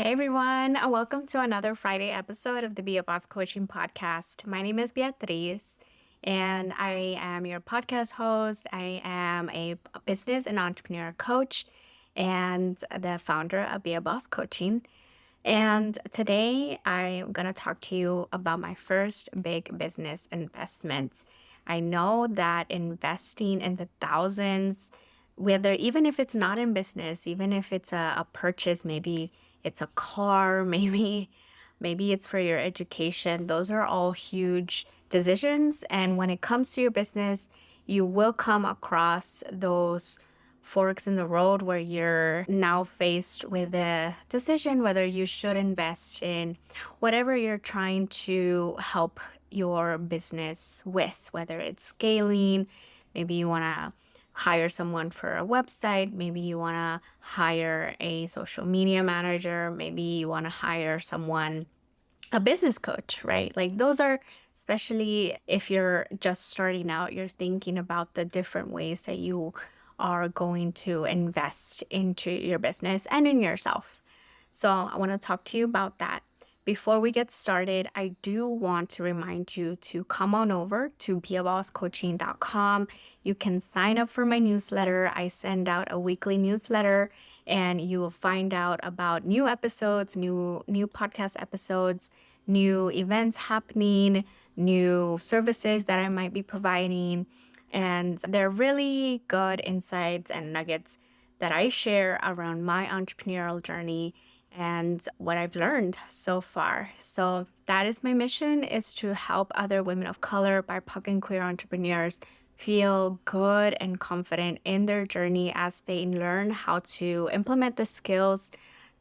Hey everyone, welcome to another Friday episode of the Be a Boss Coaching Podcast. My name is Beatriz and I am your podcast host. I am a business and entrepreneur coach and the founder of Be a Boss Coaching. And today I'm going to talk to you about my first big business investment. I know that investing in the thousands, whether even if it's not in business, even if it's a purchase, maybe it's a car, maybe it's for your education, those are all huge decisions. And when it comes to your business, you will come across those forks in the road where you're now faced with a decision whether you should invest in whatever you're trying to help your business with, whether it's scaling, maybe you want to hire someone for a website, maybe you want to hire a social media manager, maybe you want to hire someone, a business coach, right? Like those are, especially if you're just starting out, you're thinking about the different ways that you are going to invest into your business and in yourself. So I want to talk to you about that. Before we get started, I do want to remind you to come on over to beabosscoaching.com. You can sign up for my newsletter. I send out a weekly newsletter and you will find out about new episodes, new podcast episodes, new events happening, new services that I might be providing. And they're really good insights and nuggets that I share around my entrepreneurial journey and what I've learned so far. So that is my mission, is to help other women of color, BIPOC and queer entrepreneurs feel good and confident in their journey as they learn how to implement the skills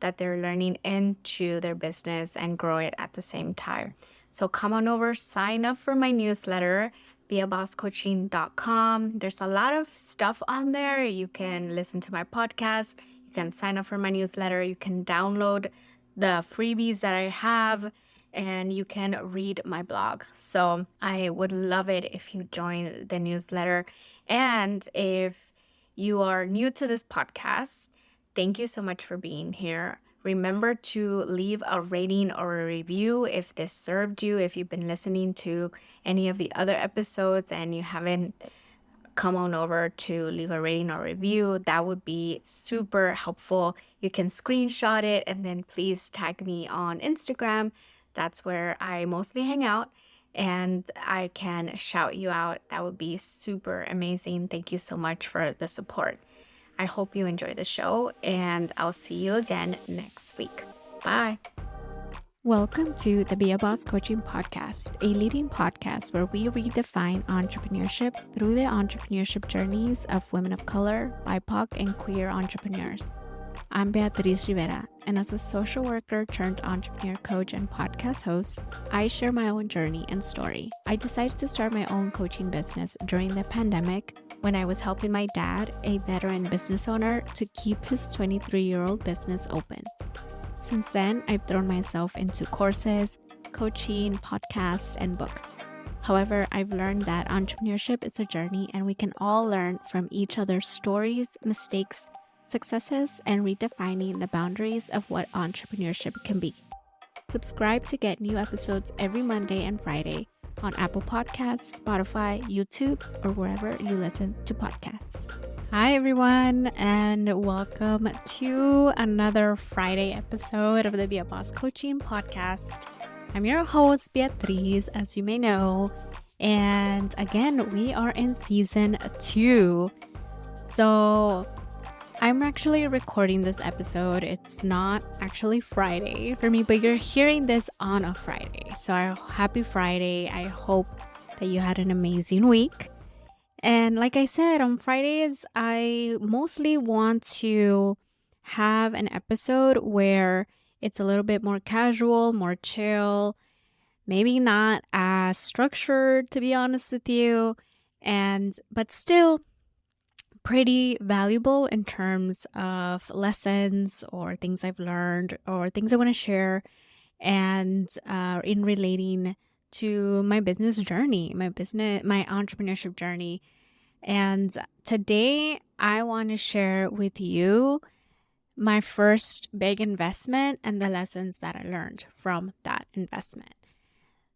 that they're learning into their business and grow it at the same time. So come on over, sign up for my newsletter, beabosscoaching.com. There's a lot of stuff on there. You can listen to my podcast. You can sign up for my newsletter. You can download the freebies that I have, and you can read my blog. So I would love it if you join the newsletter. And if you are new to this podcast, thank you so much for being here. Remember to leave a rating or a review if this served you. If you've been listening to any of the other episodes and you haven't come on over to leave a rating or review, that would be super helpful. You can screenshot it and then please tag me on Instagram. That's where I mostly hang out, and I can shout you out. That would be super amazing. Thank you so much for the support. I hope you enjoy the show, and I'll see you again next week. Bye. Welcome to the Be a Boss Coaching Podcast, a leading podcast where we redefine entrepreneurship through the entrepreneurship journeys of women of color, BIPOC, and queer entrepreneurs. I'm Beatriz Rivera, and as a social worker turned entrepreneur coach and podcast host, I share my own journey and story. I decided to start my own coaching business during the pandemic when I was helping my dad, a veteran business owner, to keep his 23-year-old business open. Since then, I've thrown myself into courses, coaching, podcasts, and books. However, I've learned that entrepreneurship is a journey and we can all learn from each other's stories, mistakes, successes, and redefining the boundaries of what entrepreneurship can be. Subscribe to get new episodes every Monday and Friday on Apple Podcasts, Spotify, YouTube, or wherever you listen to podcasts. Hi, everyone, and welcome to another Friday episode of the Be a Boss Coaching Podcast. I'm your host, Beatriz, as you may know, and again, we are in season 2. So I'm actually recording this episode. It's not actually Friday for me, but you're hearing this on a Friday. So happy Friday. I hope that you had an amazing week. And like I said, on Fridays, I mostly want to have an episode where it's a little bit more casual, more chill, maybe not as structured, to be honest with you, but still pretty valuable in terms of lessons or things I've learned or things I want to share, and in relating to my business journey, my entrepreneurship journey. And today I want to share with you my first big investment and the lessons that I learned from that investment.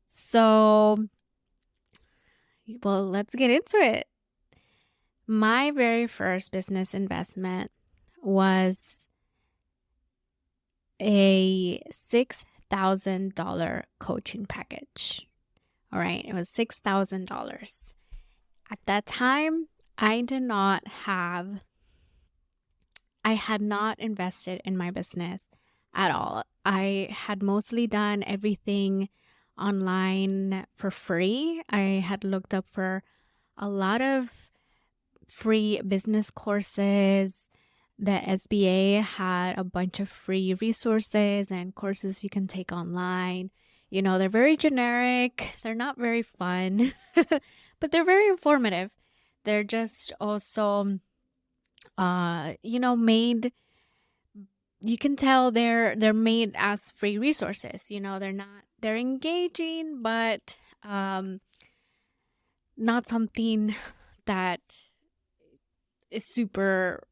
So, well, let's get into it. My very first business investment was a $6,000 coaching package. All right, it was $6,000. At that time, I had not invested in my business at all. I had mostly done everything online for free. I had looked up for a lot of free business courses. The SBA had a bunch of free resources and courses you can take online. They're very generic, they're not very fun, but they're very informative. They're just also, made, you can tell they're made as free resources. They're engaging, but not something that is super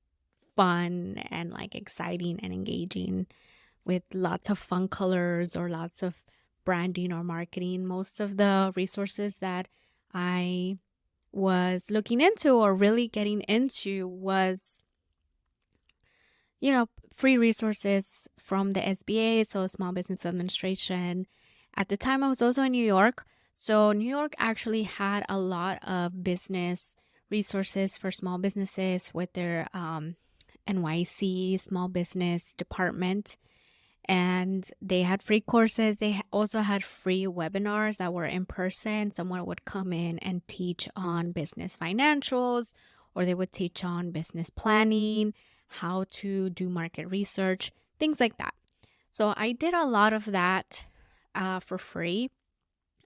fun and like exciting and engaging with lots of fun colors or lots of branding or marketing. Most of the resources that I was looking into or really getting into was, free resources from the SBA, so Small Business Administration. At the time, I was also in New York. So New York actually had a lot of business resources for small businesses with their NYC Small Business Department. And they had free courses. They also had free webinars that were in person. Someone would come in and teach on business financials, or they would teach on business planning, how to do market research, things like that. So I did a lot of that for free.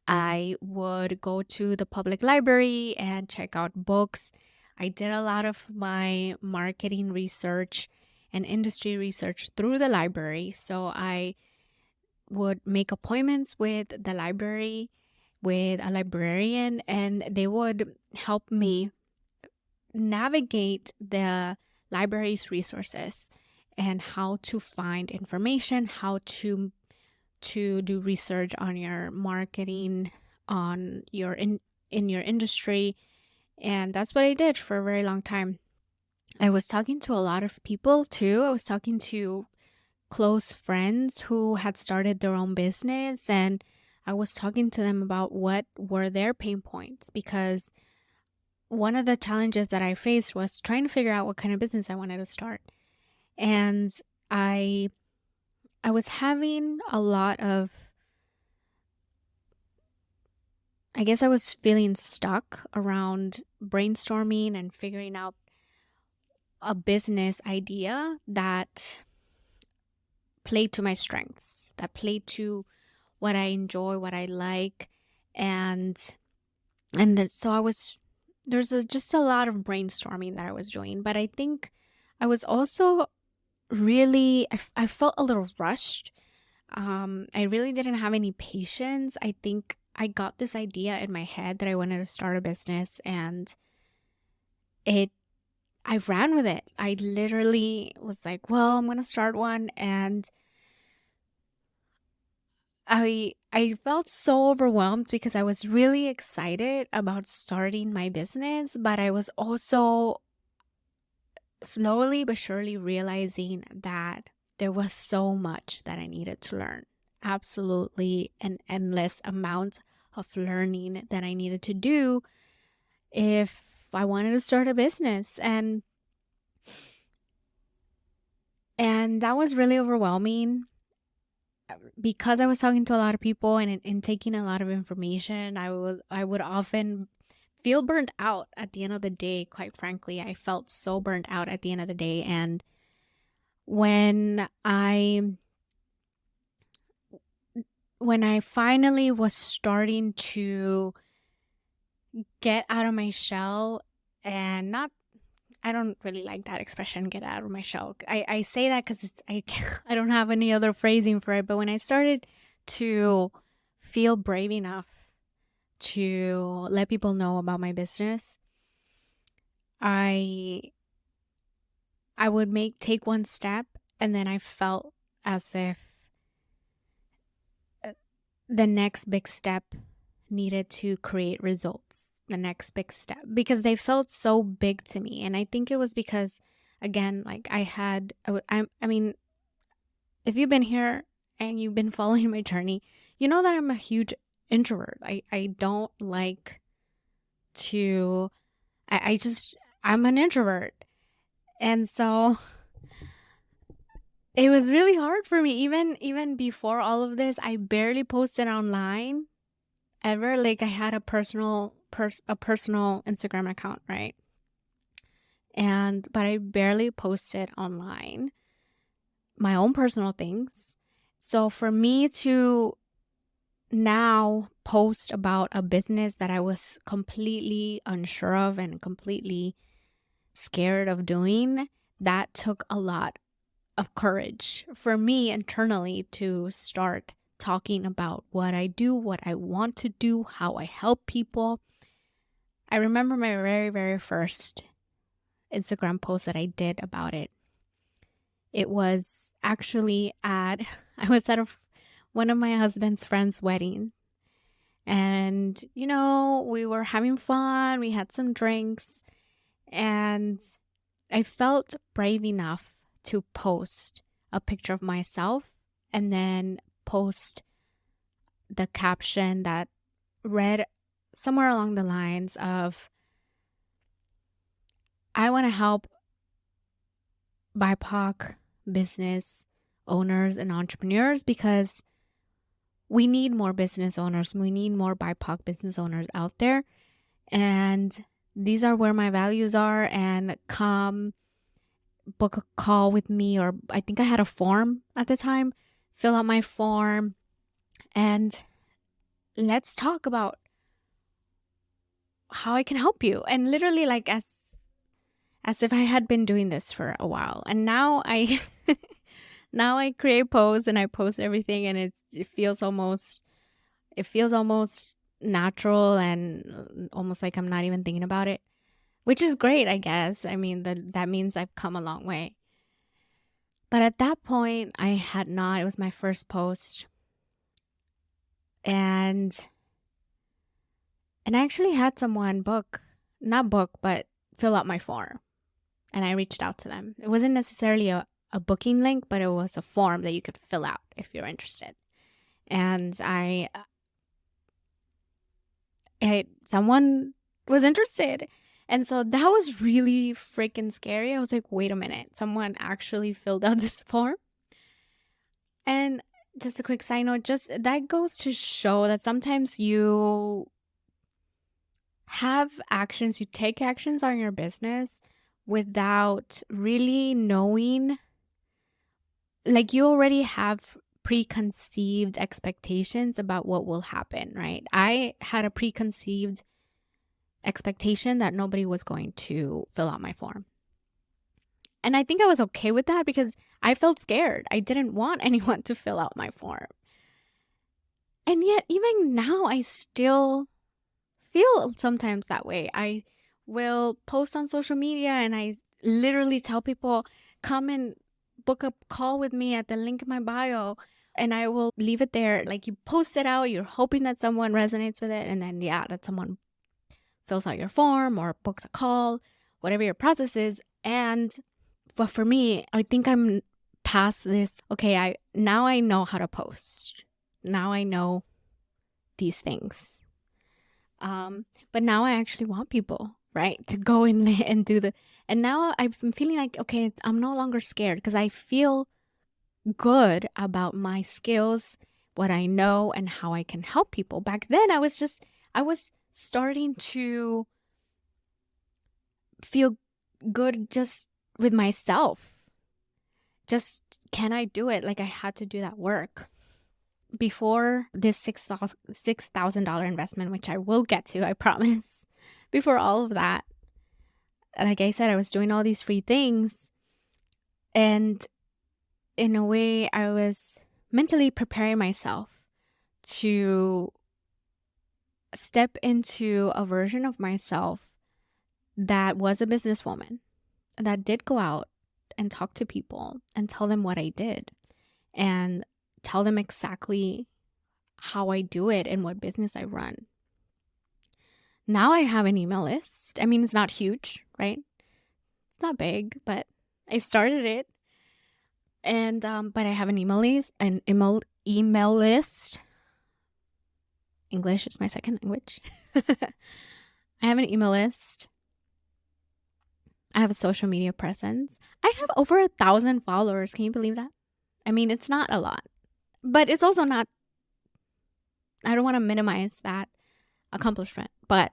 I would go to the public library and check out books. I did a lot of my marketing research and industry research through the library. So I would make appointments with the library, with a librarian, and they would help me navigate the library's resources and how to find information, how to do research on your marketing, on your in your industry. And that's what I did for a very long time. I was talking to a lot of people too. I was talking to close friends who had started their own business, and I was talking to them about what were their pain points, because one of the challenges that I faced was trying to figure out what kind of business I wanted to start. And I was having a lot of, I guess I was feeling stuck around brainstorming and figuring out a business idea that played to my strengths, that played to what I enjoy, what I like. So just a lot of brainstorming that I was doing. But I think I was also really, I felt a little rushed. I really didn't have any patience. I think I got this idea in my head that I wanted to start a business, and I ran with it. I literally was like, well, I'm going to start one. And I felt so overwhelmed because I was really excited about starting my business, but I was also slowly but surely realizing that there was so much that I needed to learn. Absolutely an endless amount of learning that I needed to do if I wanted to start a business. And that was really overwhelming because I was talking to a lot of people and taking a lot of information. I would often feel burnt out at the end of the day. Quite frankly, I felt so burnt out at the end of the day. And when I finally was starting to get out of my shell, and not, I don't really like that expression, get out of my shell. I say that because I don't have any other phrasing for it. But when I started to feel brave enough to let people know about my business, I would take one step And then I felt as if the next big step needed to create results, the next big step, because they felt so big to me. And I think it was because, again, like I mean, if you've been here and you've been following my journey, you know that I'm a huge introvert. I don't like to, I just, I'm an introvert. And so it was really hard for me. Even before all of this, I barely posted online ever. Like I had a personal Instagram account, right? But I barely posted online my own personal things. So for me to now post about a business that I was completely unsure of and completely scared of doing, that took a lot of courage for me internally to start talking about what I do, what I want to do, how I help people. I remember my very, very first Instagram post that I did about it. It was actually I was at one of my husband's friend's wedding. And, we were having fun. We had some drinks. And I felt brave enough to post a picture of myself and then post the caption that read somewhere along the lines of, I want to help BIPOC business owners and entrepreneurs because we need more business owners. We need more BIPOC business owners out there. And these are where my values are. And come book a call with me, or I think I had a form at the time. Fill out my form and let's talk about how I can help you. And literally like as if I had been doing this for a while. And now I now I create posts and I post everything, and it feels almost natural and almost like I'm not even thinking about it, which is great, I guess. I mean, that means I've come a long way. But at that point, I had not. It was my first post. And I actually had someone but fill out my form. And I reached out to them. It wasn't necessarily a booking link, but it was a form that you could fill out if you're interested. And someone was interested. And so that was really freaking scary. I was like, wait a minute, someone actually filled out this form? And just a quick side note, just that goes to show that sometimes you take actions on your business without really knowing, like you already have preconceived expectations about what will happen, right? I had a preconceived expectation that nobody was going to fill out my form. And I think I was okay with that because I felt scared. I didn't want anyone to fill out my form. And yet, even now, I still feel sometimes that way. I will post on social media and I literally tell people, come and book a call with me at the link in my bio. And I will leave it there. Like you post it out, you're hoping that someone resonates with it. And then, that someone fills out your form or books a call, whatever your process is. But for me, I think I'm past this. Okay, now I know how to post. Now I know these things. But now I actually want people, right, to go in and do and now I'm feeling like, okay, I'm no longer scared because I feel good about my skills, what I know, and how I can help people. Back then, I was starting to feel good just with myself. Just, can I do it? Like I had to do that work. Before this $6,000 investment, which I will get to, I promise. Before all of that, like I said, I was doing all these free things. And in a way, I was mentally preparing myself to step into a version of myself that was a businesswoman, that did go out and talk to people and tell them what I did and tell them exactly how I do it and what business I run. Now I have an email list. I mean, it's not huge, right? It's not big, but I started it. And but I have an email list. English is my second language. I have an email list. I have a social media presence. I have over 1,000 followers. Can you believe that? I mean, it's not a lot, but it's also not, I don't want to minimize that accomplishment. But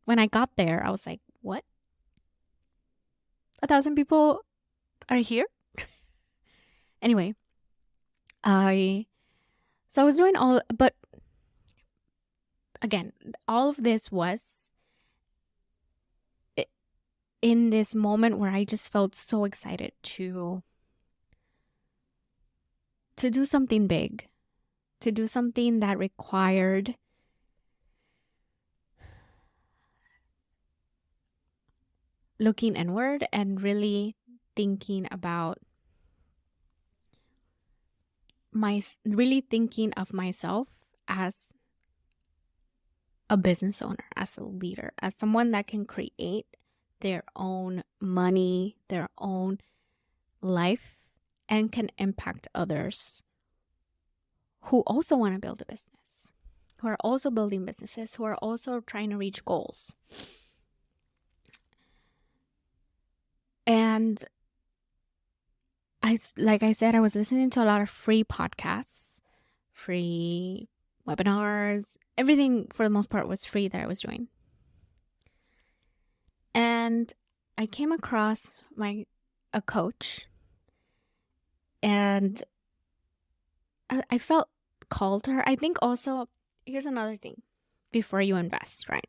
when I got there, I was like, what? 1,000 people are here? Anyway, I was doing but again, all of this was in this moment where I just felt so excited to do something big, to do something that required looking inward and really thinking about thinking of myself as a business owner, as a leader, as someone that can create their own money, their own life, and can impact others who also want to build a business, who are also building businesses, who are also trying to reach goals. And like I said, I was listening to a lot of free podcasts, free webinars. Everything for the most part was free that I was doing. And I came across a coach, and I felt called to her. I think also, here's another thing before you invest, right?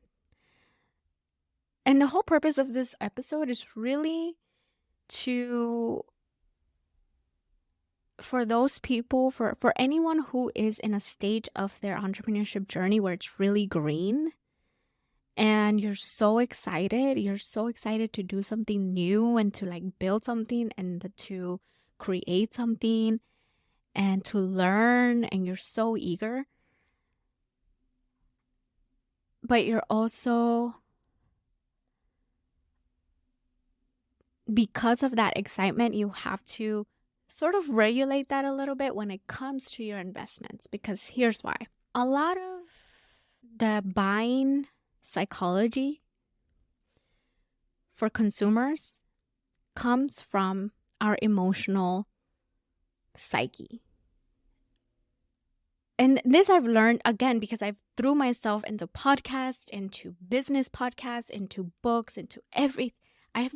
And the whole purpose of this episode is really for those people, for anyone who is in a stage of their entrepreneurship journey where it's really green and you're so excited to do something new and to like build something and to create something and to learn, and you're so eager, but you're also, because of that excitement, you have to sort of regulate that a little bit when it comes to your investments. Because here's why. A lot of the buying psychology for consumers comes from our emotional psyche. And this I've learned, again, because I've threw myself into podcasts, into business podcasts, into books, into everything. I have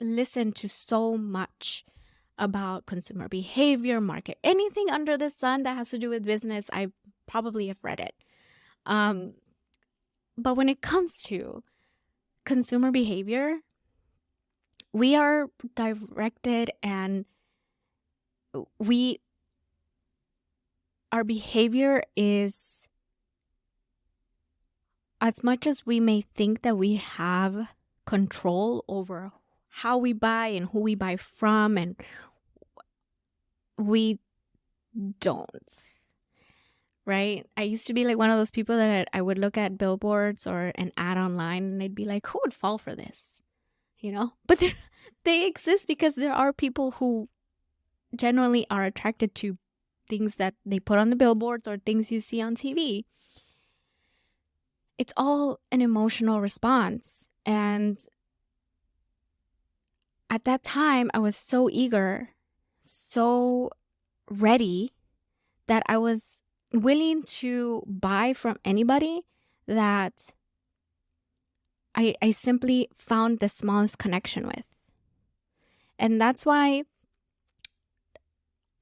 listened to so much about consumer behavior, market, anything under the sun that has to do with business, I probably have read it. But when it comes to consumer behavior, we are directed, and our behavior is, as much as we may think that we have control over how we buy and who we buy from, and we don't, right? I used to be like one of those people that I would look at billboards or an ad online and I'd be like, who would fall for this? You know? But they exist because there are people who generally are attracted to things that they put on the billboards or things you see on TV. It's all an emotional response. And at that time, I was so eager, so ready, that I was willing to buy from anybody that I simply found the smallest connection with. And that's why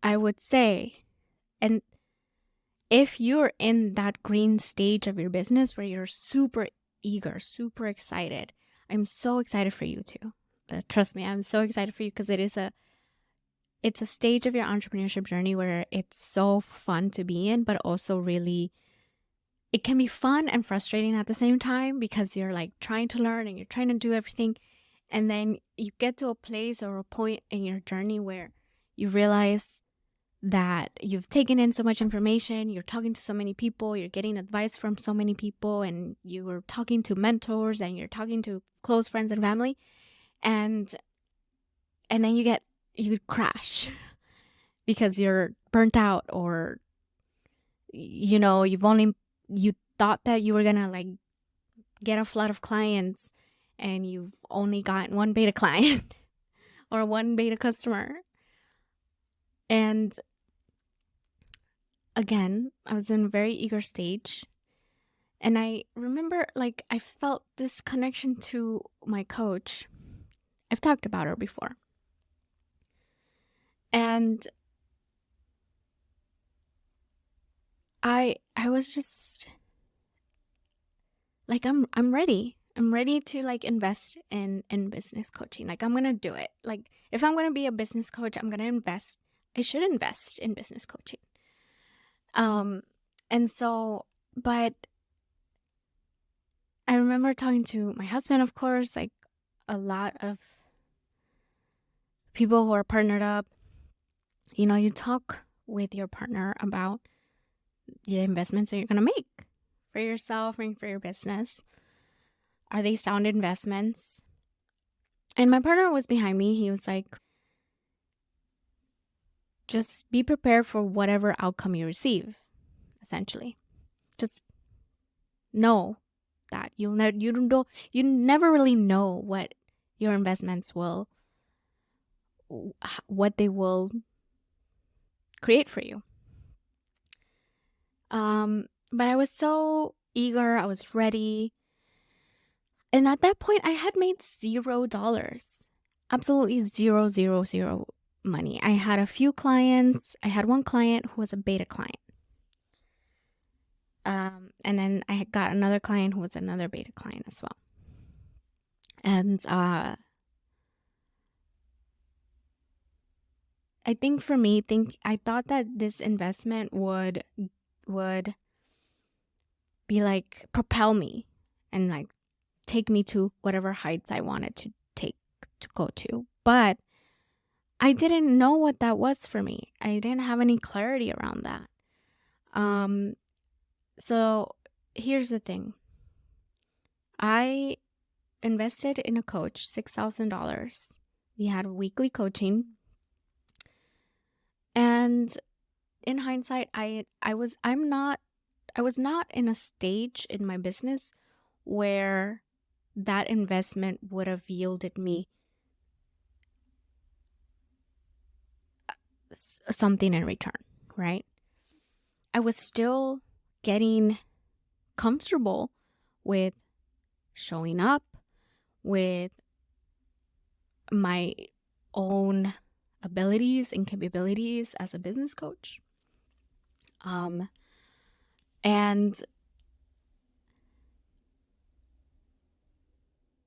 I would say, and if you're in that green stage of your business where you're super eager, super excited, I'm so excited for you too. Trust me, I'm so excited for you, because it's a stage of your entrepreneurship journey where it's so fun to be in, but also really, it can be fun and frustrating at the same time, because you're like trying to learn and you're trying to do everything. And then you get to a place or a point in your journey where you realize that you've taken in so much information, you're talking to so many people, you're getting advice from so many people, and you're talking to mentors and you're talking to close friends and family, and then you crash because you're burnt out, or you thought that you were gonna like get a flood of clients, and you've only got one beta client or one beta customer. And again, I was in a very eager stage. And I remember like I felt this connection to my coach. I've talked about her before. And I was just like, I'm ready. I'm ready to like invest in business coaching. Like I'm gonna do it. Like if I'm gonna be a business coach, I'm gonna invest. I should invest in business coaching. And so, but I remember talking to my husband, of course, like a lot of people who are partnered up. You talk with your partner about the investments that you're gonna make for yourself and for your business. Are they sound investments? And my partner was behind me. He was like, just be prepared for whatever outcome you receive, essentially. Just know that you never really know what your investments what they will create for you. But I was so eager. I was ready. And at that point, I had made $0. Absolutely zero, zero, zero money. I had a few clients. I had one client who was a beta client. And then I had got another client who was another beta client as well. And I think for me, I thought that this investment would be like propel me and like take me to whatever heights I wanted to go to. But I didn't know what that was for me. I didn't have any clarity around that. So here's the thing. I invested in a coach, $6,000. We had weekly coaching. And in hindsight, I was not in a stage in my business where that investment would have yielded me something in return, right? I was still getting comfortable with showing up, with my own abilities and capabilities as a business coach. And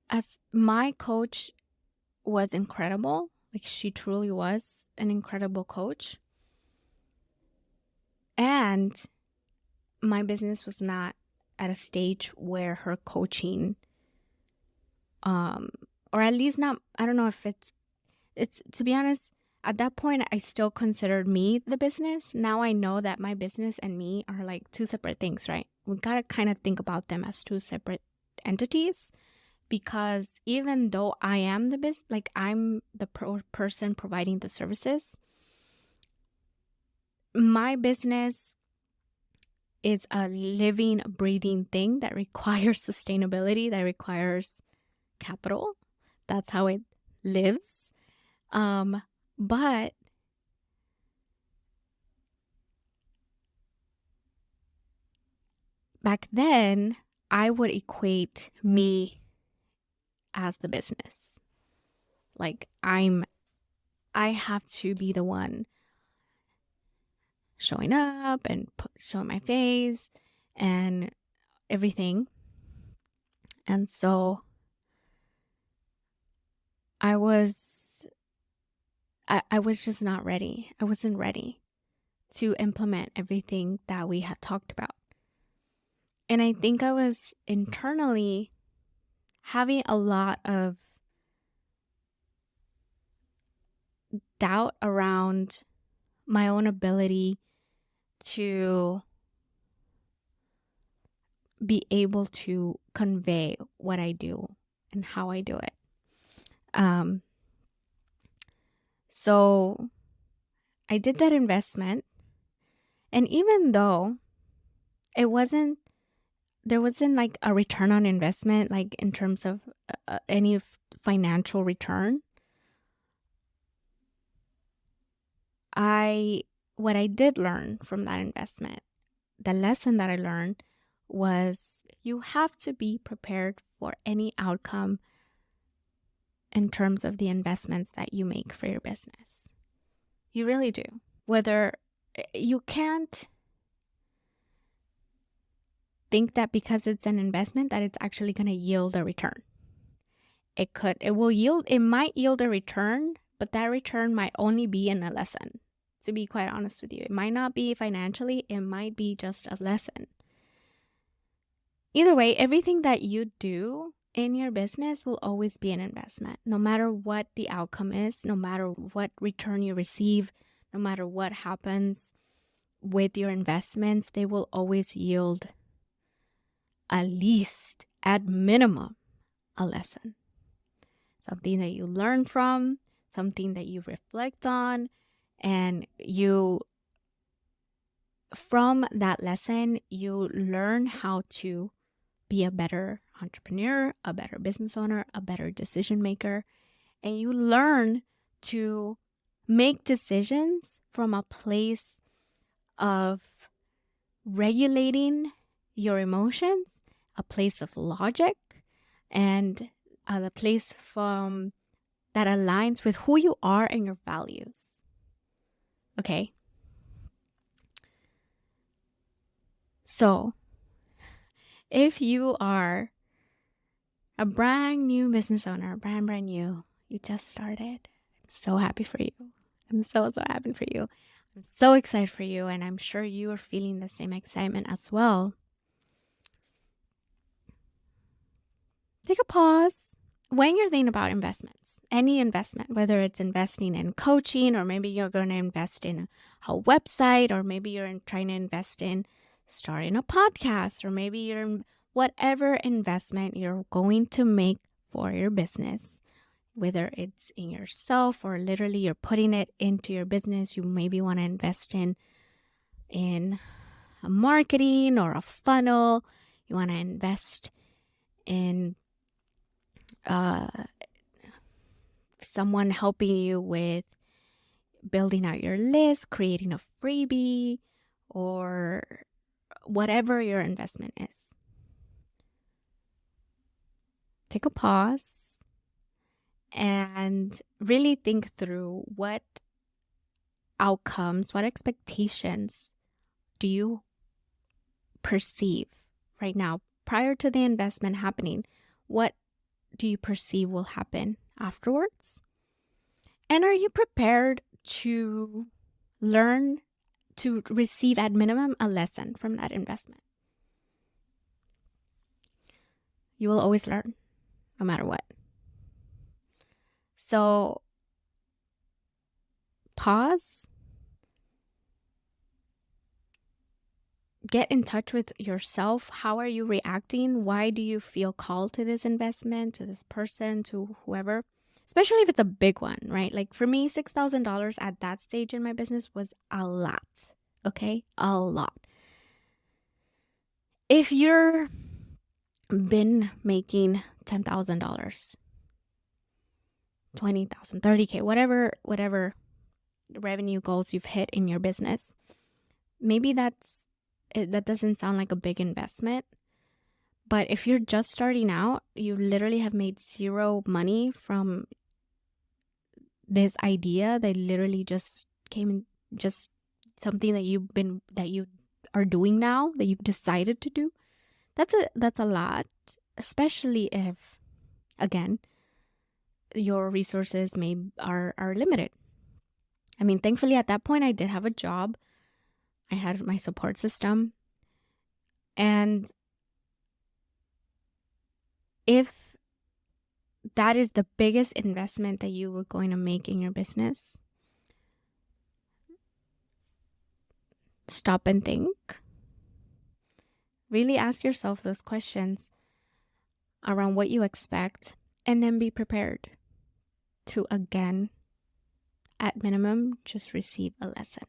as my coach was incredible, like she truly was an incredible coach. And my business was not at a stage where her coaching, or at least not, I don't know if it's to be honest, at that point, I still considered me the business. Now I know that my business and me are like two separate things, right? We got to kind of think about them as two separate entities, because even though I am the business, like I'm the person providing the services, my business is a living, breathing thing that requires sustainability, that requires capital. That's how it lives. But back then, I would equate me as the business. Like I have to be the one showing up and showing my face and everything. And so I was just not ready. I wasn't ready to implement everything that we had talked about. And I think I was internally having a lot of doubt around my own ability to be able to convey what I do and how I do it. So I did that investment, and even though there wasn't like a return on investment, like in terms of any financial return, what I did learn from that investment, the lesson that I learned was you have to be prepared for any outcome in terms of the investments that you make for your business. You really do. Whether you can't think that because it's an investment that it's actually going to yield a return. It might yield a return, but that return might only be in a lesson. To be quite honest with you, it might not be financially, it might be just a lesson. Either way, everything that you do in your business will always be an investment. No matter what the outcome is, no matter what return you receive, no matter what happens with your investments, they will always yield at least, at minimum, a lesson. Something that you learn from, something that you reflect on, and from that lesson, you learn how to be a better entrepreneur, a better business owner, a better decision maker, and you learn to make decisions from a place of regulating your emotions, a place of logic, and a place that aligns with who you are and your values. Okay? So, if you are a brand new business owner, brand new, you just started, I'm so happy for you. I'm so happy for you. I'm so excited for you, and I'm sure you are feeling the same excitement as well. Take a pause when you're thinking about investments. Any investment, whether it's investing in coaching, or maybe you're going to invest in a website, or maybe you're trying to invest in starting a podcast, or maybe you're in whatever investment you're going to make for your business, whether it's in yourself or literally you're putting it into your business. You maybe want to invest in a marketing or a funnel. You want to invest in someone helping you with building out your list, creating a freebie, or whatever your investment is. Take a pause and really think through what outcomes, what expectations do you perceive right now prior to the investment happening? What do you perceive will happen afterwards? And are you prepared to learn, to receive at minimum a lesson from that investment? You will always learn, no matter what. So pause. Get in touch with yourself. How are you reacting? Why do you feel called to this investment, to this person, to whoever? Especially if it's a big one, right? Like for me, $6,000 at that stage in my business was a lot. Okay? A lot. If you're been making $10,000, $20,000, $30K, whatever revenue goals you've hit in your business, maybe that doesn't sound like a big investment. But if you're just starting out, you literally have made zero money from this idea that literally just came, just something that you are doing now, that you've decided to do. That's a lot, especially if, again, your resources are limited. I mean, thankfully at that point I did have a job. I had my support system. And if that is the biggest investment that you were going to make in your business, stop and think. Really ask yourself those questions around what you expect, and then be prepared to, again, at minimum, just receive a lesson.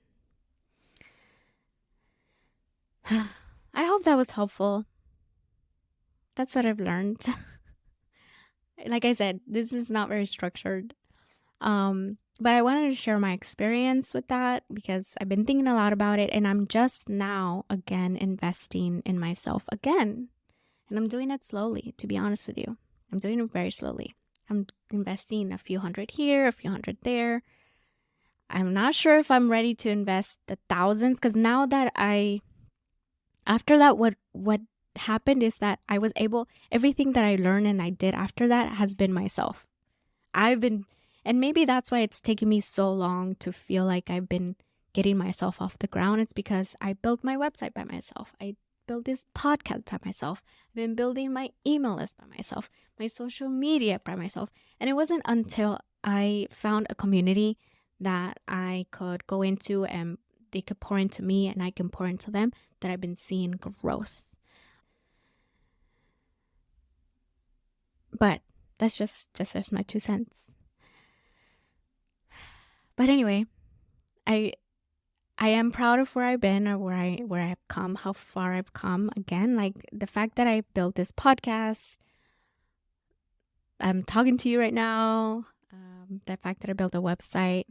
I hope that was helpful. That's what I've learned. Like I said, this is not very structured. But I wanted to share my experience with that because I've been thinking a lot about it, and I'm just now, again, investing in myself again. And I'm doing it slowly, to be honest with you. I'm doing it very slowly. I'm investing a few hundred here, a few hundred there. I'm not sure if I'm ready to invest the thousands, because now that after that, what happened is that I was able, everything that I learned and I did after that has been myself. And maybe that's why it's taken me so long to feel like I've been getting myself off the ground. It's because I built my website by myself. I built this podcast by myself. I've been building my email list by myself, my social media by myself. And it wasn't until I found a community that I could go into and they could pour into me and I can pour into them that I've been seeing growth. But that's just my 2 cents. But anyway, I am proud of where I've been, or where I've come, how far I've come. Again, like the fact that I built this podcast, I'm talking to you right now. The fact that I built a website,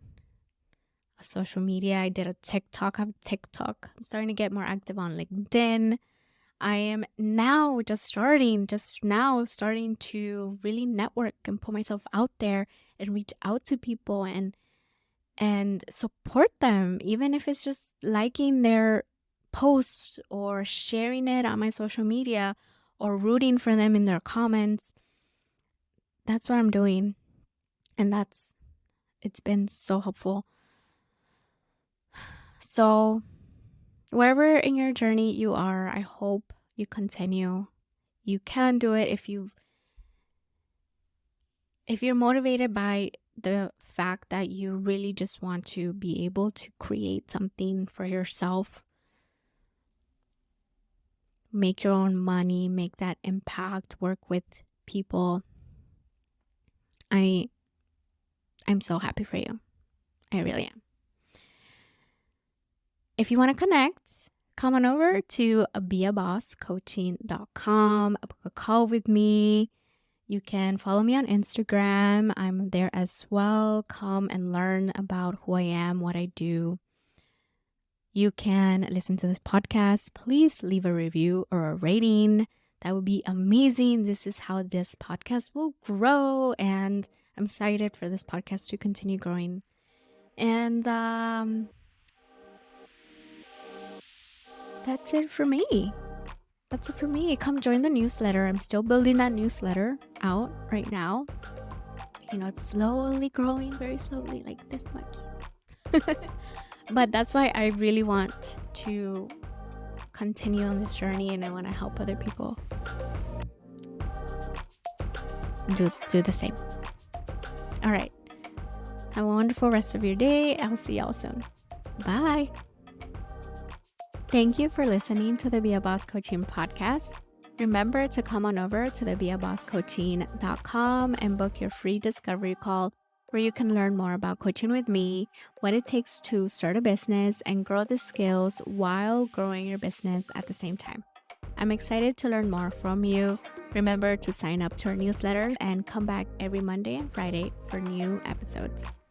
a social media, I did a TikTok. I have TikTok. I'm starting to get more active on LinkedIn. I am now starting to really network and put myself out there and reach out to people and support them, even if it's just liking their posts or sharing it on my social media or rooting for them in their comments. That's what I'm doing. And it's been so helpful. So wherever in your journey you are, I hope you continue. You can do it if you're motivated by the fact that you really just want to be able to create something for yourself, make your own money, make that impact, work with people. I'm so happy for you. I really am. If you want to connect, come on over to beabosscoaching.com, book a call with me. You can follow me on Instagram. I'm there as well. Come and learn about who I am, what I do. You can listen to this podcast. Please leave a review or a rating. That would be amazing. This is how this podcast will grow. And I'm excited for this podcast to continue growing. And that's it for me. Come join the newsletter. I'm still building that newsletter out right now. It's slowly growing, very slowly, like this much. But that's why I really want to continue on this journey, and I want to help other people do the same. All right. Have a wonderful rest of your day. I'll see y'all soon. Bye. Thank you for listening to the Be a Boss Coaching podcast. Remember to come on over to the beabosscoaching.com and book your free discovery call where you can learn more about coaching with me, what it takes to start a business and grow the skills while growing your business at the same time. I'm excited to learn more from you. Remember to sign up to our newsletter and come back every Monday and Friday for new episodes.